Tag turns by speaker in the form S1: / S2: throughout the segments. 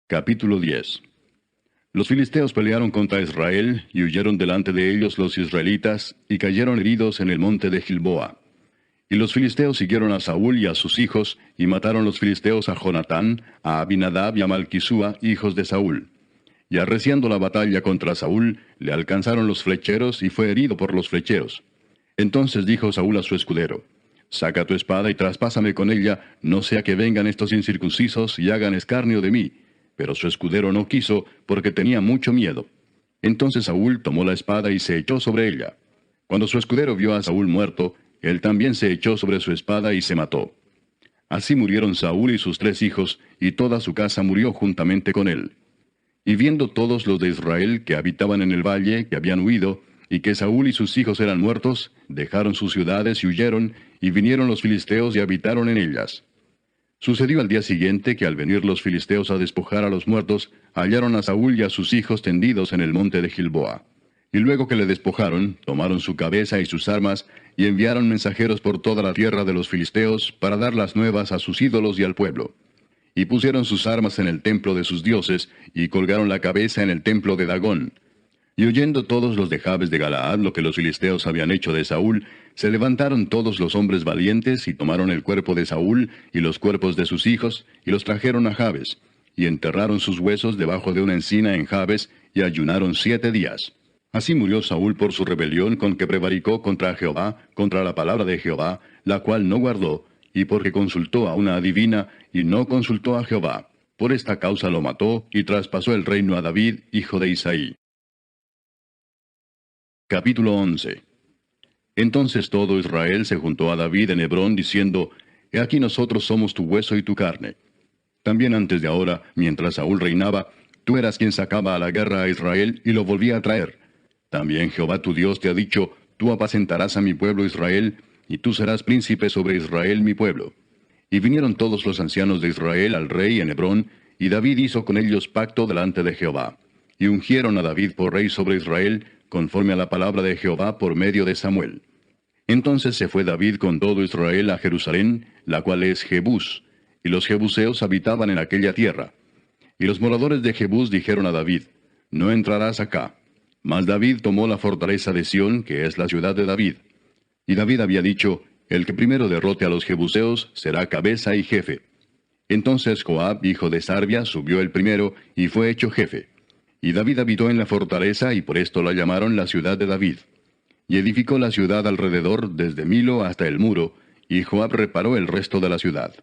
S1: Capítulo 10. Los filisteos pelearon contra Israel, y huyeron delante de ellos los israelitas, y cayeron heridos en el monte de Gilboa. Y los filisteos siguieron a Saúl y a sus hijos, y mataron los filisteos a Jonatán, a Abinadab y a Malquisúa, hijos de Saúl. Y arreciando la batalla contra Saúl, le alcanzaron los flecheros, y fue herido por los flecheros. Entonces dijo Saúl a su escudero: Saca tu espada y traspásame con ella, no sea que vengan estos incircuncisos y hagan escarnio de mí. Pero su escudero no quiso, porque tenía mucho miedo. Entonces Saúl tomó la espada y se echó sobre ella. Cuando su escudero vio a Saúl muerto, él también se echó sobre su espada y se mató. Así murieron Saúl y sus 3 hijos, y toda su casa murió juntamente con él. Y viendo todos los de Israel que habitaban en el valle, que habían huido, y que Saúl y sus hijos eran muertos, dejaron sus ciudades y huyeron, y vinieron los filisteos y habitaron en ellas. Sucedió al día siguiente que al venir los filisteos a despojar a los muertos, hallaron a Saúl y a sus hijos tendidos en el monte de Gilboa. Y luego que le despojaron, tomaron su cabeza y sus armas, y enviaron mensajeros por toda la tierra de los filisteos para dar las nuevas a sus ídolos y al pueblo. Y pusieron sus armas en el templo de sus dioses, y colgaron la cabeza en el templo de Dagón. Y oyendo todos los de Jabes de Galaad lo que los filisteos habían hecho de Saúl, se levantaron todos los hombres valientes, y tomaron el cuerpo de Saúl, y los cuerpos de sus hijos, y los trajeron a Jabes, y enterraron sus huesos debajo de una encina en Jabes, y ayunaron 7 días. Así murió Saúl por su rebelión con que prevaricó contra Jehová, contra la palabra de Jehová, la cual no guardó, y porque consultó a una adivina, y no consultó a Jehová. Por esta causa lo mató, y traspasó el reino a David, hijo de Isaí. Capítulo 11. Entonces todo Israel se juntó a David en Hebrón, diciendo: He aquí nosotros somos tu hueso y tu carne. También antes de ahora, mientras Saúl reinaba, tú eras quien sacaba a la guerra a Israel y lo volvía a traer. También Jehová tu Dios te ha dicho: Tú apacentarás a mi pueblo Israel, y tú serás príncipe sobre Israel mi pueblo. Y vinieron todos los ancianos de Israel al rey en Hebrón, y David hizo con ellos pacto delante de Jehová. Y ungieron a David por rey sobre Israel, conforme a la palabra de Jehová por medio de Samuel. Entonces se fue David con todo Israel a Jerusalén, la cual es Jebús, y los jebuseos habitaban en aquella tierra. Y los moradores de Jebús dijeron a David: No entrarás acá. Mas David tomó la fortaleza de Sión, que es la ciudad de David. Y David había dicho: El que primero derrote a los jebuseos será cabeza y jefe. Entonces Joab, hijo de Sarvia, subió el primero, y fue hecho jefe. Y David habitó en la fortaleza, y por esto la llamaron la ciudad de David. Y edificó la ciudad alrededor, desde Milo hasta el muro, y Joab reparó el resto de la ciudad.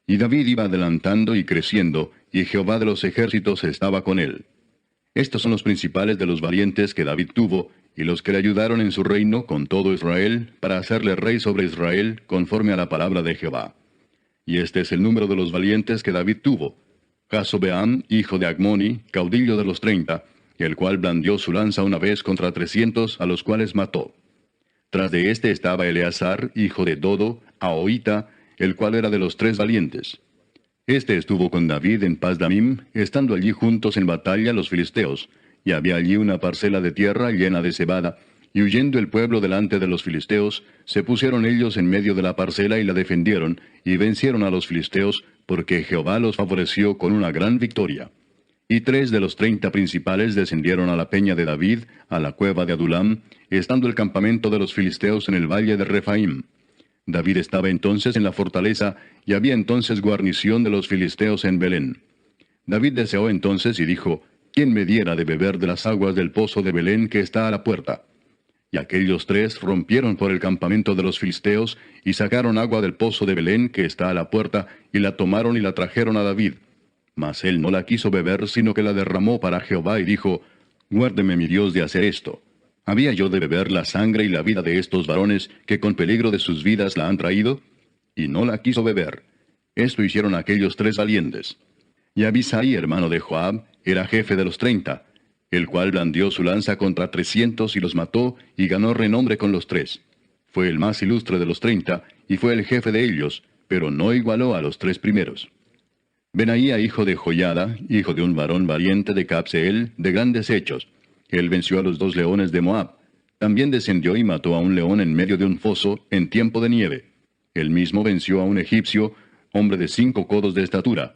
S1: Y David iba adelantando y creciendo, y Jehová de los ejércitos estaba con él. Estos son los principales de los valientes que David tuvo, y los que le ayudaron en su reino con todo Israel, para hacerle rey sobre Israel, conforme a la palabra de Jehová. Y este es el número de los valientes que David tuvo: Jasobeam, hijo de Agmoni, caudillo de los 30, el cual blandió su lanza una vez contra 300, a los cuales mató. Tras de éste estaba Eleazar, hijo de Dodo, Ahoita, el cual era de los 3 valientes. Este estuvo con David en Pasdamim, estando allí juntos en batalla los filisteos, y había allí una parcela de tierra llena de cebada, y huyendo el pueblo delante de los filisteos, se pusieron ellos en medio de la parcela y la defendieron, y vencieron a los filisteos, porque Jehová los favoreció con una gran victoria. Y 3 de los 30 principales descendieron a la peña de David, a la cueva de Adulam, estando el campamento de los filisteos en el valle de Refaim. David estaba entonces en la fortaleza, y había entonces guarnición de los filisteos en Belén. David deseó entonces y dijo: ¿Quién me diera de beber de las aguas del pozo de Belén que está a la puerta? Y aquellos 3 rompieron por el campamento de los filisteos, y sacaron agua del pozo de Belén que está a la puerta, y la tomaron y la trajeron a David. Mas él no la quiso beber, sino que la derramó para Jehová, y dijo: Guárdeme mi Dios de hacer esto. ¿Había yo de beber la sangre y la vida de estos varones, que con peligro de sus vidas la han traído? Y no la quiso beber. Esto hicieron aquellos 3 valientes. Y Abisai, hermano de Joab, era jefe de los 30, el cual blandió su lanza contra 300 y los mató, y ganó renombre con los 3. Fue el más ilustre de los 30, y fue el jefe de ellos, pero no igualó a los 3 primeros. Benaía, hijo de Joiada, hijo de un varón valiente de Cabseel, de grandes hechos. Él venció a los 2 leones de Moab. También descendió y mató a un león en medio de un foso, en tiempo de nieve. Él mismo venció a un egipcio, hombre de 5 codos de estatura.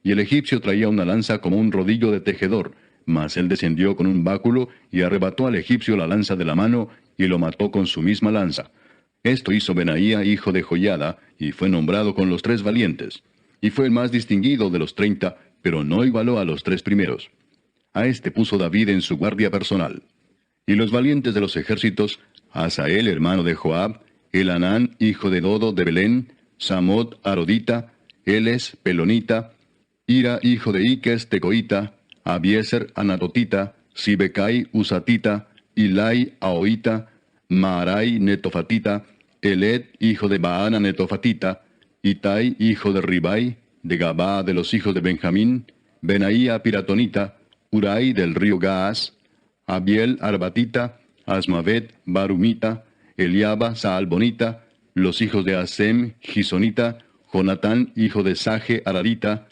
S1: y el egipcio traía una lanza como un rodillo de tejedor, mas él descendió con un báculo y arrebató al egipcio la lanza de la mano, y lo mató con su misma lanza. Esto hizo Benaía, hijo de Joiada, y fue nombrado con los 3 valientes. Y fue el más distinguido de los 30, pero no igualó a los 3 primeros. A este puso David en su guardia personal. Y los valientes de los ejércitos, Asael, hermano de Joab, Elanán, hijo de Dodo de Belén, Samot, Arodita, Eles, Pelonita, Ira, hijo de Iques, Tecoita, Abieser, Anatotita, Sibecai, Usatita, Ilai, Aoita, Maarai, Netofatita, Eled, hijo de Baana, Netofatita, Itai, hijo de Ribai, de Gabá de los hijos de Benjamín, Benaía, Piratonita, Urai del río Gaas, Abiel, Arbatita, Asmavet, Barumita, Eliaba, Saalbonita, los hijos de Asem, Gisonita, Jonatán, hijo de Saje, Ararita,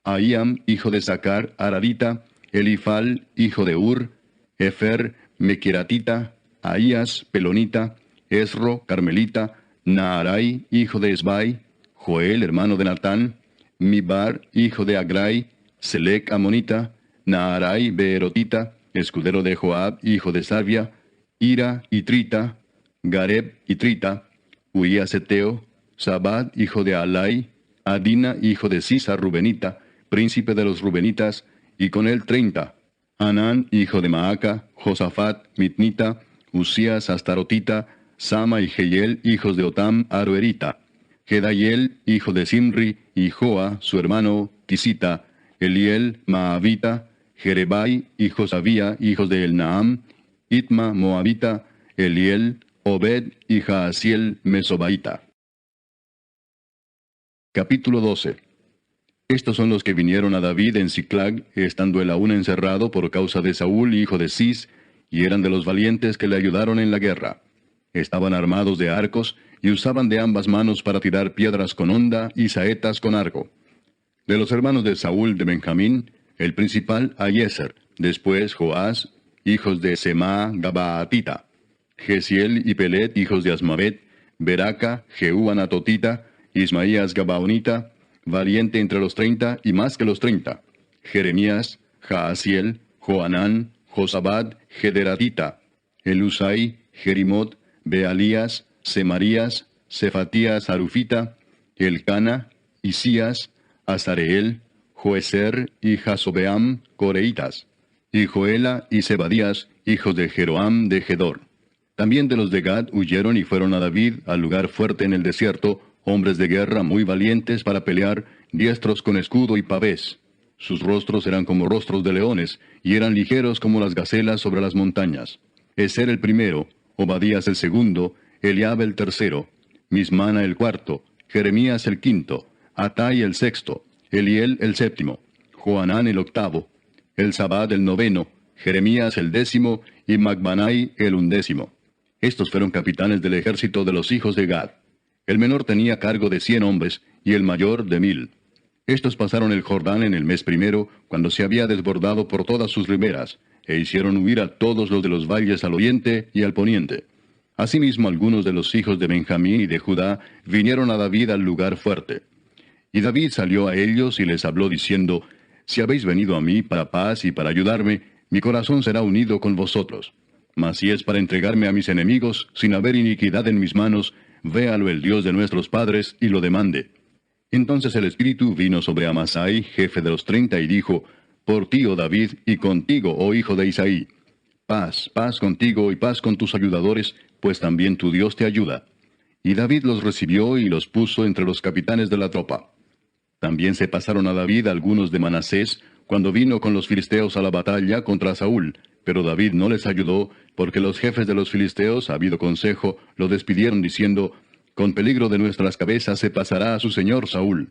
S1: Ahiam, hijo de Sacar, Ararita, Elifal, hijo de Ur, Efer, Mequiratita, Ahías, Pelonita, Esro, Carmelita, Naarai, hijo de Esbai, Joel, hermano de Natán, Mibar, hijo de Agrai, Selec, Amonita, Naarai, Beerotita, escudero de Joab, hijo de Sarvia, Ira, Itrita, Gareb, Itrita, Uías Eteo, Sabad, hijo de Alai, Adina, hijo de Sisa, Rubenita, príncipe de los Rubenitas, y con él 30. Anán, hijo de Maaca, Josafat, Mitnita, Usías, Astarotita, Sama y Jehiel, hijos de Otam, Aroerita, Gedaiel, hijo de Simri, y Joa, su hermano, Tisita, Eliel, Maavita, Jerebai y Josabía, hijos de Elnaam, Itma, Moabita, Eliel, Obed y Jaasiel, Mesobaita. Capítulo 12. Estos son los que vinieron a David en Siclag, estando él aún encerrado por causa de Saúl, hijo de Cis, y eran de los valientes que le ayudaron en la guerra. Estaban armados de arcos, y usaban de ambas manos para tirar piedras con honda y saetas con arco. De los hermanos de Saúl de Benjamín, el principal Ahiezer, después Joás, hijos de Semá, Gabaatita, Gesiel y Pelet, hijos de Asmavet, Beraca, Jehú Anatotita, Ismaías Gabaonita, valiente entre los 30 y más que los 30, Jeremías, Jaasiel, Joanán, Josabad, Gederatita, Elusai, Jerimot, Bealías, Semarías, Cefatías Arufita, Elcana, Isías, Azareel, Joeser y Jasobeam, Coreitas, y Joela y Zebadías, hijos de Jeroam de Gedor. También de los de Gad huyeron y fueron a David, al lugar fuerte en el desierto, hombres de guerra muy valientes para pelear, diestros con escudo y pavés. Sus rostros eran como rostros de leones, y eran ligeros como las gacelas sobre las montañas. Eser el primero, Obadías el segundo, Eliab el tercero, Mismana el cuarto, Jeremías el quinto, Atai el sexto, Eliel el séptimo, Joanán el octavo, Elzabad el noveno, Jeremías el 10, y Macbanai el 11. Estos fueron capitanes del ejército de los hijos de Gad. El menor tenía cargo de 100 hombres, y el mayor de 1000. Estos pasaron el Jordán en el mes primero, cuando se había desbordado por todas sus riberas, e hicieron huir a todos los de los valles al oriente y al poniente. Asimismo algunos de los hijos de Benjamín y de Judá vinieron a David al lugar fuerte. Y David salió a ellos y les habló diciendo, Si habéis venido a mí para paz y para ayudarme, mi corazón será unido con vosotros. Mas si es para entregarme a mis enemigos, sin haber iniquidad en mis manos, véalo el Dios de nuestros padres, y lo demande. Entonces el Espíritu vino sobre Amasai, jefe de los 30, y dijo, Por ti, oh David, y contigo, oh hijo de Isaí. Paz, paz contigo y paz con tus ayudadores, pues también tu Dios te ayuda. Y David los recibió y los puso entre los capitanes de la tropa. También se pasaron a David algunos de Manasés, cuando vino con los filisteos a la batalla contra Saúl, pero David no les ayudó, porque los jefes de los filisteos, habido consejo, lo despidieron diciendo, Con peligro de nuestras cabezas se pasará a su señor Saúl.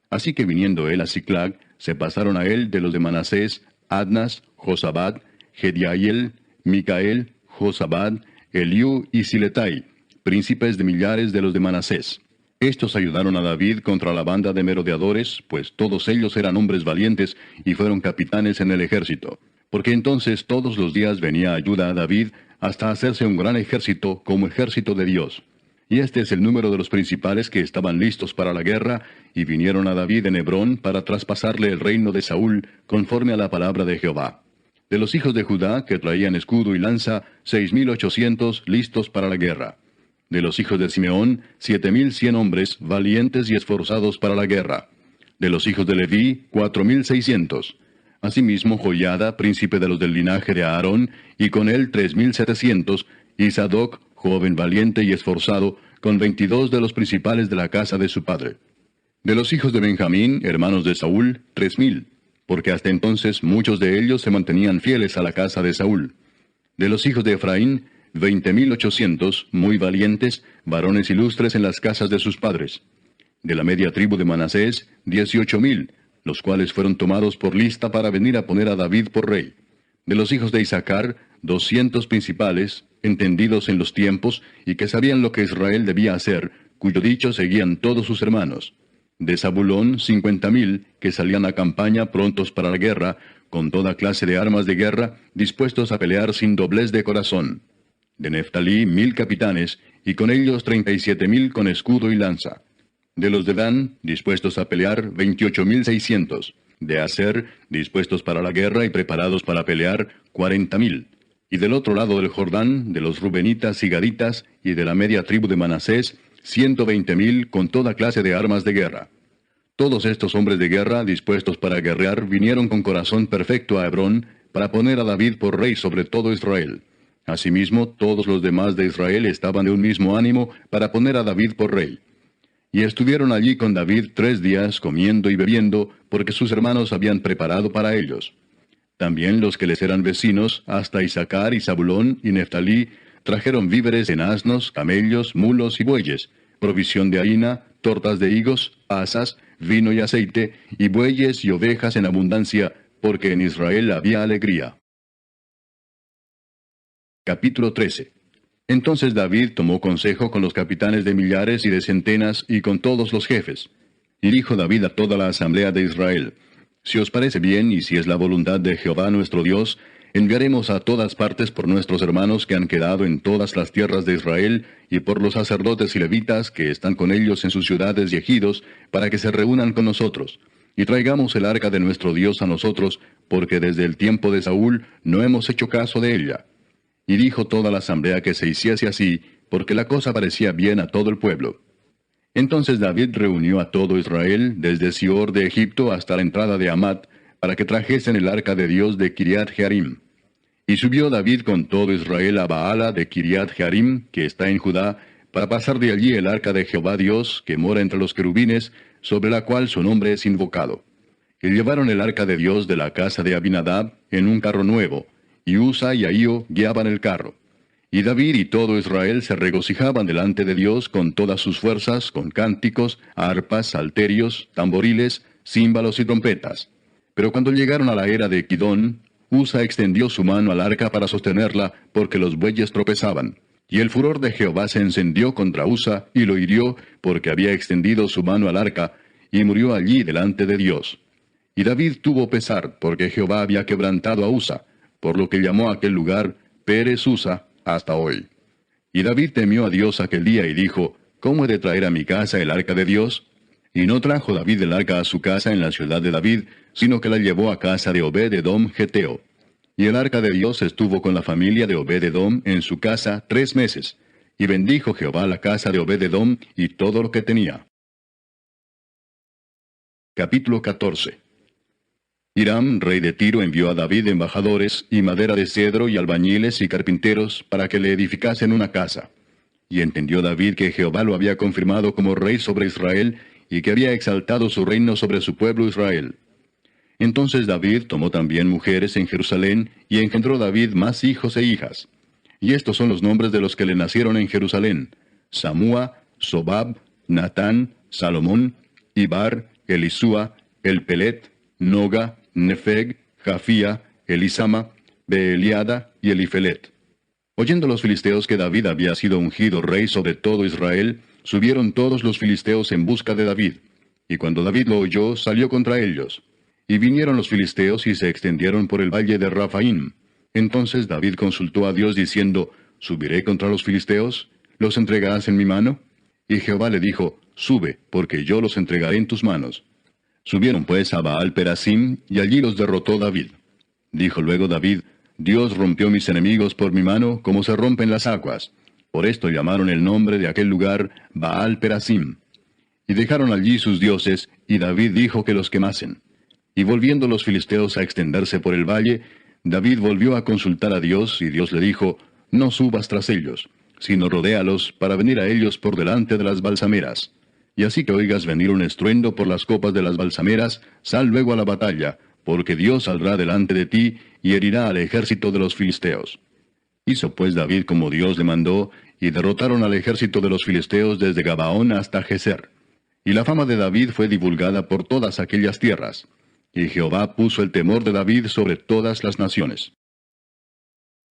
S1: Así que viniendo él a Siclag, se pasaron a él de los de Manasés, Adnas, Josabad, Gediael, Micael, Josabad, Eliú y Siletai, príncipes de millares de los de Manasés. Estos ayudaron a David contra la banda de merodeadores, pues todos ellos eran hombres valientes y fueron capitanes en el ejército. Porque entonces todos los días venía ayuda a David hasta hacerse un gran ejército como ejército de Dios. Y este es el número de los principales que estaban listos para la guerra, y vinieron a David en Hebrón para traspasarle el reino de Saúl, conforme a la palabra de Jehová. De los hijos de Judá, que traían escudo y lanza, 6,800 listos para la guerra. De los hijos de Simeón, 7,100 hombres, valientes y esforzados para la guerra. De los hijos de Leví, 4,600. Asimismo Joiada, príncipe de los del linaje de Aarón, y con él 3,700, y Sadoc, joven valiente y esforzado, con 22 de los principales de la casa de su padre. De los hijos de Benjamín, hermanos de Saúl, 3,000, porque hasta entonces muchos de ellos se mantenían fieles a la casa de Saúl. De los hijos de Efraín, 20,800, muy valientes, varones ilustres en las casas de sus padres. De la media tribu de Manasés, 18,000, los cuales fueron tomados por lista para venir a poner a David por rey. De los hijos de Isaacar, 200 principales, entendidos en los tiempos, y que sabían lo que Israel debía hacer, cuyo dicho seguían todos sus hermanos. De Zabulón, 50,000, que salían a campaña prontos para la guerra, con toda clase de armas de guerra, dispuestos a pelear sin doblez de corazón. De Neftalí, 1,000 capitanes, y con ellos 37,000 con escudo y lanza. De los de Dan, dispuestos a pelear, 28,600. De Aser, dispuestos para la guerra y preparados para pelear, 40,000. Y del otro lado del Jordán, de los Rubenitas y Gaditas, y de la media tribu de Manasés, 120,000 con toda clase de armas de guerra. Todos estos hombres de guerra, dispuestos para guerrear, vinieron con corazón perfecto a Hebrón, para poner a David por rey sobre todo Israel. Asimismo, todos los demás de Israel estaban de un mismo ánimo para poner a David por rey. Y estuvieron allí con David 3 días, comiendo y bebiendo, porque sus hermanos habían preparado para ellos. También los que les eran vecinos, hasta Isaacar y Zabulón y Neftalí, trajeron víveres en asnos, camellos, mulos y bueyes, provisión de harina, tortas de higos, asas, vino y aceite, y bueyes y ovejas en abundancia, porque en Israel había alegría. Capítulo 13. Entonces David tomó consejo con los capitanes de millares y de centenas y con todos los jefes. Y dijo David a toda la asamblea de Israel: Si os parece bien, y si es la voluntad de Jehová nuestro Dios, enviaremos a todas partes por nuestros hermanos que han quedado en todas las tierras de Israel, y por los sacerdotes y levitas que están con ellos en sus ciudades y ejidos, para que se reúnan con nosotros. Y traigamos el arca de nuestro Dios a nosotros, porque desde el tiempo de Saúl no hemos hecho caso de ella. Y dijo toda la asamblea que se hiciese así, porque la cosa parecía bien a todo el pueblo. Entonces David reunió a todo Israel, desde Sior de Egipto hasta la entrada de Hamat, para que trajesen el arca de Dios de Kiriat Jearim. Y subió David con todo Israel a Baala de Kiriat Jearim, que está en Judá, para pasar de allí el arca de Jehová Dios, que mora entre los querubines, sobre la cual su nombre es invocado. Y llevaron el arca de Dios de la casa de Abinadab en un carro nuevo, y Usa y Ahío guiaban el carro. Y David y todo Israel se regocijaban delante de Dios con todas sus fuerzas, con cánticos, arpas, salterios, tamboriles, címbalos y trompetas. Pero cuando llegaron a la era de Kidón, Usa extendió su mano al arca para sostenerla, porque los bueyes tropezaban. Y el furor de Jehová se encendió contra Usa, y lo hirió, porque había extendido su mano al arca, y murió allí delante de Dios. Y David tuvo pesar, porque Jehová había quebrantado a Usa, por lo que llamó a aquel lugar Pérez Usa hasta hoy. Y David temió a Dios aquel día y dijo: ¿Cómo he de traer a mi casa el arca de Dios? Y no trajo David el arca a su casa en la ciudad de David, sino que la llevó a casa de Obed-edom Geteo. Y el arca de Dios estuvo con la familia de Obed-edom en su casa 3 meses. Y bendijo Jehová la casa de Obed-edom y todo lo que tenía. Capítulo 14. Hiram, rey de Tiro, envió a David embajadores, y madera de cedro, y albañiles y carpinteros, para que le edificasen una casa. Y entendió David que Jehová lo había confirmado como rey sobre Israel, y que había exaltado su reino sobre su pueblo Israel. Entonces David tomó también mujeres en Jerusalén, y engendró David más hijos e hijas. Y estos son los nombres de los que le nacieron en Jerusalén: Samúa, Sobab, Natán, Salomón, Ibar, Elisúa, Elpelet, Noga, Nefeg, Jafía, Elisama, Beeliada y Elifelet. Oyendo los filisteos que David había sido ungido rey sobre todo Israel, subieron todos los filisteos en busca de David. Y cuando David lo oyó, salió contra ellos. Y vinieron los filisteos y se extendieron por el valle de Rafaim. Entonces David consultó a Dios diciendo: ¿Subiré contra los filisteos? ¿los entregarás en mi mano? Y Jehová le dijo, Sube, porque yo los entregaré en tus manos. Subieron pues a Baal Perasim, y allí los derrotó David. Dijo luego David, Dios rompió mis enemigos por mi mano, como se rompen las aguas. Por esto llamaron el nombre de aquel lugar Baal Perasim. Y dejaron allí sus dioses, y David dijo que los quemasen. Y volviendo los filisteos a extenderse por el valle, David volvió a consultar a Dios, y Dios le dijo, No subas tras ellos, sino rodéalos para venir a ellos por delante de las balsameras. Y así que oigas venir un estruendo por las copas de las balsameras, sal luego a la batalla, porque Dios saldrá delante de ti, y herirá al ejército de los filisteos. Hizo pues David como Dios le mandó, y derrotaron al ejército de los filisteos desde Gabaón hasta Geser. Y la fama de David fue divulgada por todas aquellas tierras. Y Jehová puso el temor de David sobre todas las naciones.